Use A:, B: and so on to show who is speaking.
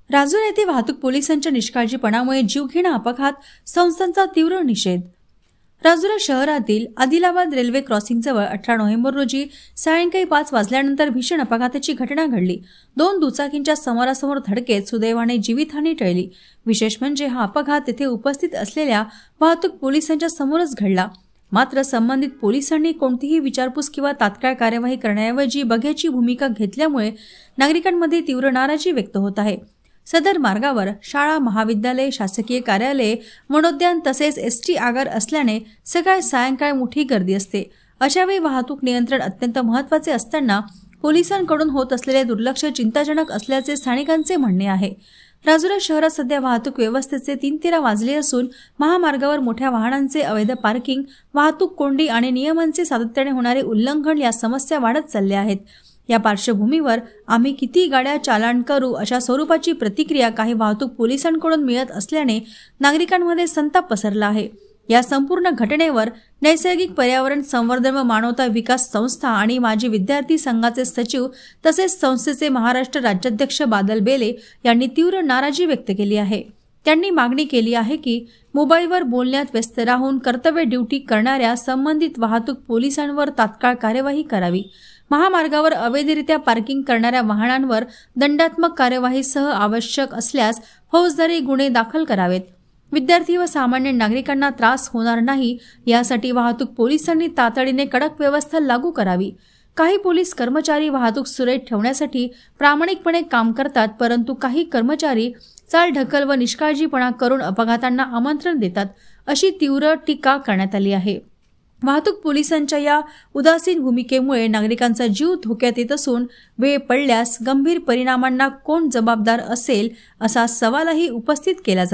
A: राजुरा येथे वाहतूक पोलिसांच्या निष्काळजीपणामुळे जीवघेणा अपघात, संस्थांचा तीव्र निषेध। राजुरा शहरातील आदिलाबाद रेल्वे क्रॉसिंगजवळ 18 नोव्हेंबर रोजी सायंकाळी 5 वाजल्यानंतर भीषण अपघाताची घटना घडली। 2 दुचाकींच्या समोरासमोर धडकेत सुदैवाने जीवितहानी टळली। विशेष म्हणजे हा अपघात तेथे उपस्थित असलेल्या वाहतूक पोलिसांच्या समोरच घडला। मात्र संबंधित पोलिसांनी कोणतीही विचारपूस किंवा तात्काळ कार्यवाही करण्याऐवजी बघ्याची भूमिका घेतल्यामुळे नागरिकांमध्ये तीव्र नाराजी व्यक्त होत आहे। सदर मार्गावर शाळा, महाविद्यालय, शासकीय कार्यालये, वनोद्यान तसेच एसटी आगार असल्याने सकाळ सायंकाळ मोठी गर्दी असते। अशावेळी वाहतूक नियंत्रण अत्यंत महत्त्वाचे असताना पोलिसांकडून होत असलेले दुर्लक्ष चिंताजनक असल्याचे स्थानिकांचे म्हणणे आहे। राजुरा शहरात सध्या वाहतूक व्यवस्थेचे 3:13 वाजले असून महामार्गावर मोठ्या वाहनांचे अवैध पार्किंग, वाहतूक कोंडी आणि नियमांचे सातत्याने होणारे उल्लंघन या समस्या वाढत चालल्या आहेत। या पार्श्वभूमीवर आम्ही किती गाड्या चालान करू अशा स्वरूपाची प्रतिक्रिया काही वाहतूक पोलिसांकडून मिळत असल्याने नागरिकांमध्ये संताप पसरला आहे। या संपूर्ण घटनेवर नैसर्गिक पर्यावरण संवर्धन व मानवता विकास संस्था आणि माजी विद्यार्थी संघाचे सचिव तसेच संस्थेचे महाराष्ट्र राज्याध्यक्ष बादल बेले यांनी तीव्र नाराजी व्यक्त केली आहे। त्यांनी मागणी केली आहे की मोबाईलवर बोलण्यात व्यस्त राहून कर्तव्य ड्युटी करणाऱ्या संबंधित वाहतूक पोलिसांवर तात्काळ कार्यवाही करावी। महामार्गावर अवैधरित्या पार्किंग करणाऱ्या वाहनांवर दंडात्मक कार्यवाहीसह आवश्यक असल्यास फौजदारी गुन्हे दाखल करावेत। विद्यार्थी व सामान्य नागरिकांना त्रास होणार नाही यासाठी वाहतूक पोलिसांनी तातडीने कडक व्यवस्था लागू करावी। काही पोलीस कर्मचारी वाहतूक सुरळीत ठेवण्यासाठी प्रामाणिकपणे काम करतात, परंतु काही कर्मचारी चालढकल व निष्काळजीपणा करून अपघातांना आमंत्रण देतात, अशी तीव्र टीका करण्यात आली आहे। वाहतूक पोलिसांच्या या उदासीन भूमिकेमुळे नागरिकांचा जीव धोक्यात येत असून वेळ पडल्यास गंभीर परिणामांना कोण जबाबदार असेल असा सवालही उपस्थित केला जातो।